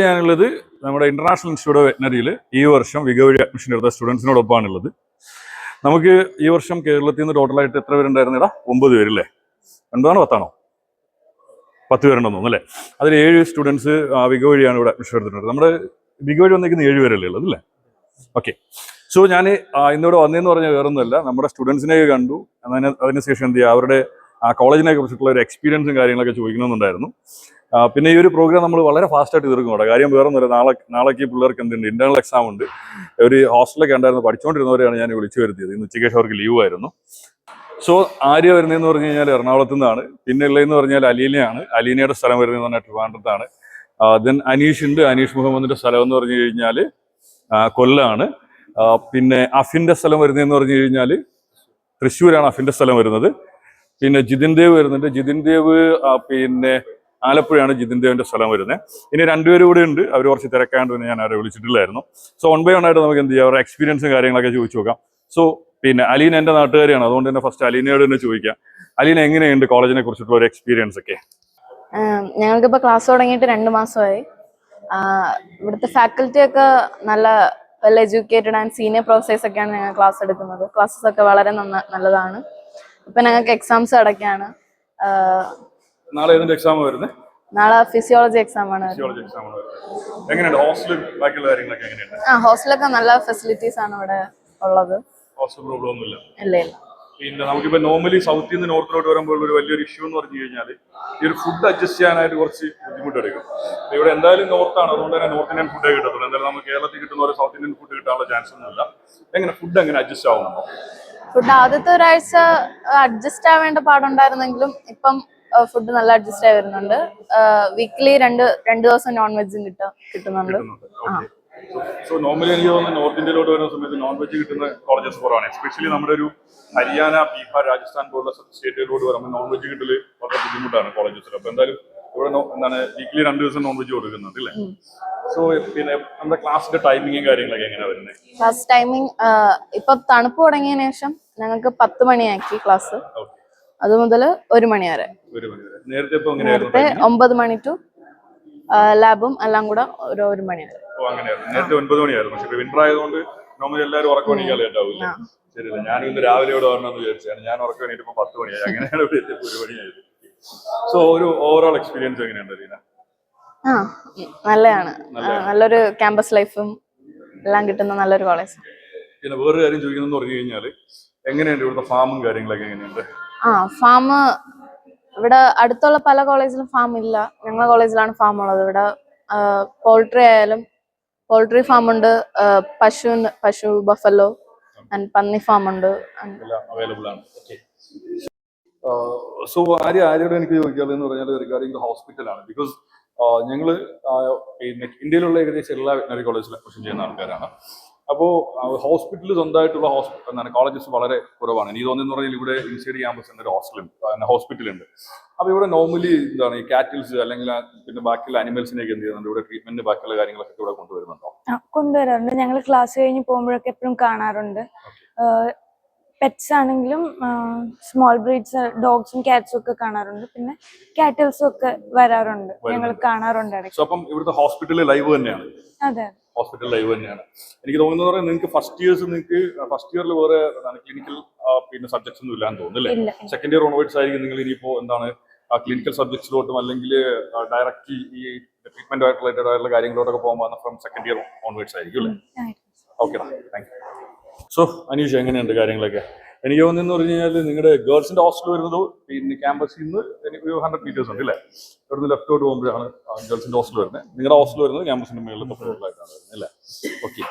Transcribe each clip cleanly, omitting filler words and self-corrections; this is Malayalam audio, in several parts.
ഞാനുള്ളത് നമ്മുടെ ഇന്റർനാഷണൽ ഇൻസ്റ്റിറ്റ്യൂട്ട് ഓഫ് വെറ്റിനറിയിൽ ഈ വർഷം വിക വഴി അഡ്മിഷൻ എടുത്ത സ്റ്റുഡൻസിനോടൊപ്പമാണുള്ളത്. നമുക്ക് ഈ വർഷം കേരളത്തിൽ നിന്ന് ടോട്ടലായിട്ട് എത്ര പേരുണ്ടായിരുന്നിടാ? 9 പേരല്ലേ? 9ആണോ 10ആണോ? 10 പേരുണ്ടെന്ന് തോന്നുന്നു അല്ലേ? അതിൽ 7 സ്റ്റുഡൻസ് വിക വഴിയാണ് ഇവിടെ അഡ്മിഷൻ എടുത്തിട്ടുണ്ട്. നമ്മുടെ വിക വഴി വന്നിരിക്കുന്ന 7 പേരല്ലേ ഉള്ളത് അല്ലേ? ഓക്കെ. സോ ഞാൻ ഇന്നിവിടെ വന്നതെന്ന് പറഞ്ഞാൽ വേറൊന്നുമല്ല, നമ്മുടെ സ്റ്റുഡൻസിനെ കണ്ടു. അതിനുശേഷം എന്ത് ചെയ്യുക, അവരുടെ കോളേജിനെ കുറിച്ചിട്ടുള്ള ഒരു എക്സ്പീരിയൻസും കാര്യങ്ങളൊക്കെ ചോദിക്കണമെന്നുണ്ടായിരുന്നു. പിന്നെ ഈ ഒരു പ്രോഗ്രാം നമ്മൾ വളരെ ഫാസ്റ്റായിട്ട് തീർക്കും കേട്ടോ. കാര്യം വേറൊന്നുമില്ല, നാളേക്ക് പിള്ളേർക്ക് എന്തുണ്ട്, ഇന്റേണൽ എക്സാം ഉണ്ട്. ഒരു ഹോസ്റ്റലൊക്കെ ഉണ്ടായിരുന്നു, പഠിച്ചുകൊണ്ടിരുന്നവരെയാണ് ഞാൻ വിളിച്ചു വരുത്തിയത്. ഇന്ന് ഉച്ചയ്ക്ക് അവർക്ക് ലീവ് ആയിരുന്നു. സോ ആര്യ വരുന്നതെന്ന് പറഞ്ഞു കഴിഞ്ഞാൽ എറണാകുളത്ത് നിന്നാണ്. പിന്നെ ഉള്ളതെന്ന് പറഞ്ഞാൽ അലീനയാണ്. അലീനയുടെ സ്ഥലം വരുന്നതെന്ന് പറഞ്ഞാൽ ട്രിവാൻഡ്രത്താണ്. ദെൻ അനീഷ് ഉണ്ട്. അനീഷ് മുഹമ്മദിന്റെ സ്ഥലം എന്ന് പറഞ്ഞു കഴിഞ്ഞാൽ കൊല്ലമാണ്. പിന്നെ അഫിന്റെ സ്ഥലം വരുന്നതെന്ന് പറഞ്ഞു കഴിഞ്ഞാൽ തൃശ്ശൂരാണ് അഫിന്റെ സ്ഥലം വരുന്നത്. പിന്നെ ജിതിൻ ദേവ് വരുന്നുണ്ട്. ജിതിൻ ദേവ് പിന്നെ ആലപ്പുഴയാണ് ജിതിൻ ദേവിന്റെ സ്ഥലം വരുന്നത്. ഇനി 2 പേരും കൂടെ ഉണ്ട്. അവർ കുറച്ച് തിരക്കാണ്ട് തന്നെ ഞാൻ അവരെ വിളിച്ചിട്ടില്ലായിരുന്നു. സോ 1 by 1 ആയിട്ട് നമുക്ക് എന്ത് ചെയ്യാം, അവരുടെ എക്സ്പീരിയൻസും കാര്യങ്ങളൊക്കെ ചോദിച്ചു നോക്കാം. സോ പിന്നെ അലീന എൻ്റെ നാട്ടുകാരിയാണ്, അതുകൊണ്ട് തന്നെ ഫസ്റ്റ് അലീനയോട് തന്നെ ചോദിക്കാം. അലീന, എങ്ങനെയുണ്ട് കോളേജിനെ കുറിച്ചിട്ടുള്ള ഒരു എക്സ്പീരിയൻസ് ഒക്കെ? ഞങ്ങൾക്കിപ്പോൾ ക്ലാസ് തുടങ്ങിയിട്ട് 2 മാസമായി. ഇവിടുത്തെ ഫാക്കൽറ്റി ഒക്കെ നല്ല well educated and senior professors ഒക്കെയാണ് ഞങ്ങൾ ക്ലാസ് എടുക്കുന്നത്. ക്ലാസ്സസ് ഒക്കെ വളരെ നല്ലതാണ്. ഇപ്പൊ ഞങ്ങൾക്ക് എക്സാംസ് അടയ്ക്കാണ്. നാളെ ഏതിന്റെ എക്സാം വരുന്നത്? നാളെ ഫിസിയോളജി എക്സാം ആണ്. എങ്ങനെയുണ്ട് ഹോസ്റ്റലും ബാക്കിയുള്ള കാര്യങ്ങളൊക്കെ എങ്ങനെയുണ്ട്? ഹോസ്റ്റലൊക്കെ നല്ല ഫെസിലിറ്റീസ് ആണ് ഇവിടെ ഉള്ളത്. ഹോസ്റ്റൽ പ്രോബ്ലം ഒന്നുമില്ല? ഇല്ല. പിന്നെ നമുക്കിപ്പോൾ നോർമലി സൗത്തിൽ നിന്ന് നോർത്തിലോട്ട് വരുമ്പോൾ ഒരു വലിയൊരു ഇഷ്യൂ എന്ന് പറഞ്ഞു കഴിഞ്ഞാൽ ഈ ഒരു ഫുഡ് അഡ്ജസ്റ്റ് ചെയ്യാനായിട്ട് കുറച്ച് ബുദ്ധിമുട്ടെടുക്കും. ഇവിടെ എന്തായാലും നോർത്താണ്, അതുകൊണ്ട് തന്നെ നോർത്ത് ഇന്ത്യൻ ഫുഡേ കിട്ടത്തുള്ളൂ. എന്തായാലും നമുക്ക് കേരളത്തിൽ കിട്ടുന്ന ഒരു സൗത്ത് ഇന്ത്യൻ ഫുഡ് കിട്ടാനുള്ള ചാൻസ് ഒന്നുമില്ല. എങ്ങനെ ഫുഡ് എങ്ങനെ അഡ്ജസ്റ്റ് ആവുന്നുണ്ടോ? ഫുഡ് ആദ്യത്തെ ഒരാഴ്ച അഡ്ജസ്റ്റ് ആവേണ്ട പാടുണ്ടായിരുന്നെങ്കിലും ഇപ്പം ഫുഡ് നല്ല അഡ്ജസ്റ്റ് ആയി വരുന്നുണ്ട്. വീക്ക്ലി രണ്ട് ദിവസം നോൺ വെജും കിട്ടുന്നുണ്ട്. സോ നോർമലി എനിക്ക് തോന്നുന്നു നോർത്ത് ഇന്ത്യയിലോട്ട് വരുന്ന സമയത്ത് നോൺ വെജ് കിട്ടുന്ന കോളേജസ് കുറവാണ്. എസ്പെഷ്യലി നമ്മുടെ ഒരു ഹരിയാന, ബീഹാർ, രാജസ്ഥാൻ പോലുള്ള സ്റ്റേറ്റുകളിലോട്ട് വരുമ്പോൾ നോൺ വെജ് കിട്ടൽ വളരെ ബുദ്ധിമുട്ടാണ് കോളേജസിൽ. അപ്പൊ എന്തായാലും ഇവിടെ എന്താണ് വീക്ക്ലി 2 ദിവസം നോൺ വെജ് കൊടുക്കുന്നുണ്ട് അല്ലേ? സോ പിന്നെ നമ്മുടെ ക്ലാസിന്റെ ടൈമിങ്ങും കാര്യങ്ങളൊക്കെ എങ്ങനെയാ വരുന്നത്? ക്ലാസ് ടൈമിംഗ് ഇപ്പൊ തണുപ്പ് തുടങ്ങിയതിനു ശേഷം ഞങ്ങൾക്ക് 10 മണിയാക്കി ക്ലാസ്. അത് മുതൽ 1 മണി വരെ. നേരത്തെ 9 മണി ടു ലാബും എല്ലാം കൂടെ 1 മണി വരെ. നേരത്തെ 9 മണിയായിരുന്നു. പക്ഷെ വിന്റർ ആയതുകൊണ്ട് നോർമലി എല്ലാവരും ഉറക്കം എണീക്കാൻ ലേറ്റ് ആവില്ല. ശരിയല്ല, ഞാൻ ഇന്ന് രാവിലെ ഇവിടെ വരണമെന്ന് വിചാരിച്ചാണ്. ഞാൻ ഉറക്കം എണീറ്റപ്പോ 10 മണിയായി. അങ്ങനെയാണ് ഇവിടെ 1 മണിയായത്. സോ ഒരു ഓവറോൾ എക്സ്പീരിയൻസ് എങ്ങനെയുണ്ട് ലീന? നല്ലതാണ്. നല്ലൊരു ക്യാമ്പസ് ലൈഫും എല്ലാം കിട്ടുന്ന നല്ലൊരു കോളേജ്. പിന്നെ വേറൊരു കാര്യം ചോദിക്കണമെന്ന് പറഞ്ഞു കഴിഞ്ഞാൽ എങ്ങനെയുണ്ട് ഇവിടുത്തെ ഫാമും കാര്യങ്ങളൊക്കെ എങ്ങനെയുണ്ട്? ഫാം ഇവിടെ അടുത്തുള്ള പല കോളേജിലും ഫാം ഇല്ല. ഞങ്ങളുടെ കോളേജിലാണ് ഫാം ഉള്ളത്. ഇവിടെ പോൾട്രി ആയാലും പോൾട്രി ഫാം ഉണ്ട്, പശു ബഫലോ ആൻഡ് പന്നി ഫാം ഉണ്ട്. അവൈലബിൾ ആണ്. സോ ആര്യോട് എനിക്ക് ചോദിക്കാതെന്ന് പറഞ്ഞാൽ റിഗാർഡിംഗ് ഹോസ്പിറ്റലാണ്. ബിക്കോസ് ഞങ്ങൾ പിന്നെ ഇന്ത്യയിലുള്ള ഏകദേശം എല്ലാ വെറ്റിനറി കോളേജിലും അഡ്മിഷൻ ചെയ്യുന്ന ആൾക്കാരാണ്. അപ്പോൾ ഹോസ്പിറ്റൽ സ്വന്തമായിട്ടുള്ള കോളേജസ് വളരെ കുറവാണ്. എനിക്ക് തോന്നുന്നു പറഞ്ഞാൽ ഇവിടെ ഇൻസൈഡ് ക്യാമ്പസിന്റെ ഒരു ഹോസ്പിറ്റലുണ്ട്. അപ്പോൾ ഇവിടെ നോർമലി എന്താണ് ഈ കാറ്റിൽസ് അല്ലെങ്കിൽ പിന്നെ ബാക്കിയുള്ള അനിമൽസിനെയൊക്കെ എന്ത് ചെയ്യുന്നുണ്ട്? ഇവിടെ ട്രീറ്റ്മെന്റ് ബാക്കിയുള്ള കാര്യങ്ങളൊക്കെ ഇവിടെ കൊണ്ടുവരുന്നുണ്ടോ? കൊണ്ടുവരാറുണ്ട്. ഞങ്ങൾ ക്ലാസ് കഴിഞ്ഞ് പോകുമ്പോഴൊക്കെ എപ്പോഴും കാണാറുണ്ട്. പെറ്റ്സ് ആണെങ്കിലും സ്മോൾ ബ്രീഡ്സ് ഡോഗ്സും കാറ്റ്സും ഒക്കെ കാണാറുണ്ട്. പിന്നെ കാറ്റിൽസും ഒക്കെ വരാറുണ്ട്, ഞങ്ങൾ കാണാറുണ്ട്. അപ്പം ഇവിടുത്തെ ഹോസ്പിറ്റൽ ലൈവ് തന്നെയാണ്? അതെ, ഹോസ്പിറ്റൽ ലൈവ് തന്നെയാണ്. എനിക്ക് തോന്നുന്നത് നിങ്ങൾക്ക് ഫസ്റ്റ് ഇയറിൽ വേറെ ക്ലിനിക്കൽ പിന്നെ സബ്ജക്ട്സ് ഒന്നും ഇല്ലാന്ന് തോന്നുന്നു അല്ലേ? സെക്കൻഡ് ഇയർ ഓൺവേർഡ്സ് ആയിരിക്കും നിങ്ങൾ ഇനിയിപ്പോ എന്താണ് ക്ലിനിക്കൽ സബ്ജക്ട്സിലോട്ടും അല്ലെങ്കിൽ ഡയറക്റ്റ് ഈ ട്രീറ്റ്മെന്റ് ആയിട്ട് റിലേറ്റഡ് ആയിട്ടുള്ള കാര്യങ്ങളോട്ടൊക്കെ പോകുമ്പോൾ ഫ്രം സെക്കൻഡ് ഇയർ ഓൺവേർഡ്സ് ആയിരിക്കും അല്ലേ? Okay, thank you. So Aneesh, എങ്ങനെയുണ്ട് കാര്യങ്ങളൊക്കെ? എനിക്ക് തോന്നുന്നു പറഞ്ഞു കഴിഞ്ഞാൽ നിങ്ങളുടെ ഗേൾസിന്റെ ഹോസ്റ്റൽ വരുന്നത് പിന്നെ ക്യാമ്പസിൽ നിന്ന് ഒരു 100 മീറ്റേഴ്സ് ഉണ്ട് അല്ലേ? ഇവിടുന്ന് ലെഫ്റ്റോട്ട് പോകുമ്പോഴാണ് ഗേൾസിന്റെ ഹോസ്റ്റൽ വരുന്നത്. നിങ്ങളുടെ ഹോസ്റ്റൽ വരുന്നത് ക്യാമ്പസിന്റെ മേളിൽ തൊട്ടുള്ളതായിട്ടാണ് വരുന്നത് അല്ലേ? ഓക്കെ.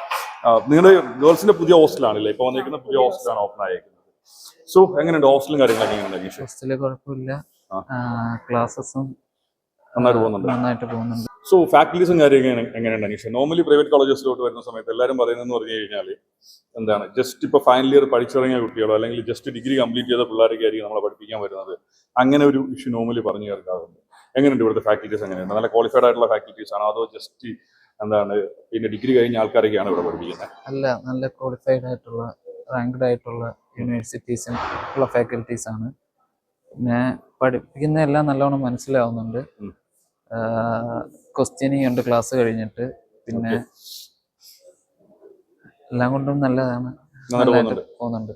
നിങ്ങളുടെ ഗേൾസിന്റെ പുതിയ ഹോസ്റ്റലാണല്ലേ ഇപ്പൊ വന്നിരിക്കുന്ന? പുതിയ ഹോസ്റ്റലാണ് ഓപ്പൺ ആയിരിക്കുന്നത്. സോ എങ്ങനെയുണ്ട് ഹോസ്റ്റലും കാര്യങ്ങളൊക്കെ? എങ്ങനെയുണ്ട് അനീഷ്? ഹോസ്റ്റലിൽ കുഴപ്പമില്ല, ക്ലാസ്സസും നന്നായിട്ട് പോകുന്നുണ്ട്. സോ ഫാക്കൽറ്റീസും കാര്യങ്ങൾ എങ്ങനെയുണ്ട് അനീഷ്? നോർമലി പ്രൈവറ്റ് കോളേജസിലോട്ട് വരുന്ന സമയത്ത് എല്ലാവരും പറയുന്നതെന്ന് പറഞ്ഞു കഴിഞ്ഞാൽ എന്താണ്, ജസ്റ്റ് ഇപ്പൊ ഫൈനൽ ഇയർ പഠിച്ചിറങ്ങിയ കുട്ടികളോ അല്ലെങ്കിൽ ജസ്റ്റ് ഡിഗ്രി കംപ്ലീറ്റ് ചെയ്ത പിള്ളേരൊക്കെ ആയിരിക്കും നമ്മളെ പഠിപ്പിക്കാൻ വരുന്നത്. അങ്ങനെ ഒരു ഇഷ്യൂ നോർമലി പറഞ്ഞു കേൾക്കാറുണ്ട്. എങ്ങനെയുണ്ട് ഇവിടുത്തെ ഫാക്കൽറ്റീസ്? എങ്ങനെയുണ്ട്? നല്ല ക്വാളിഫൈഡ് ആയിട്ടുള്ള ഫാക്കൽറ്റീസ് ആണോ അതോ ജസ്റ്റ് എന്താണ് പിന്നെ ഡിഗ്രി കഴിഞ്ഞ ആൾക്കാരൊക്കെയാണ് ഇവിടെ പഠിപ്പിക്കുന്നത്? അല്ല, നല്ല ക്വാളിഫൈഡ് ആയിട്ടുള്ള റാങ്ക്ഡ് ആയിട്ടുള്ള യൂണിവേഴ്സിറ്റീസും ഉള്ള ഫാക്കൽറ്റീസ് ആണ്. പിന്നെ പഠിപ്പിക്കുന്ന എല്ലാം നല്ലോണം മനസ്സിലാവുന്നുണ്ട്. ക്വസ്റ്റ്യനിങ് ഉണ്ട് ക്ലാസ് കഴിഞ്ഞിട്ട്. പിന്നെ Okay. എല്ലാം കൊണ്ടും നല്ലതാണ്, നന്നായിട്ട് നല്ലതായിട്ട് പോകുന്നുണ്ട്. പോകുന്നുണ്ട്.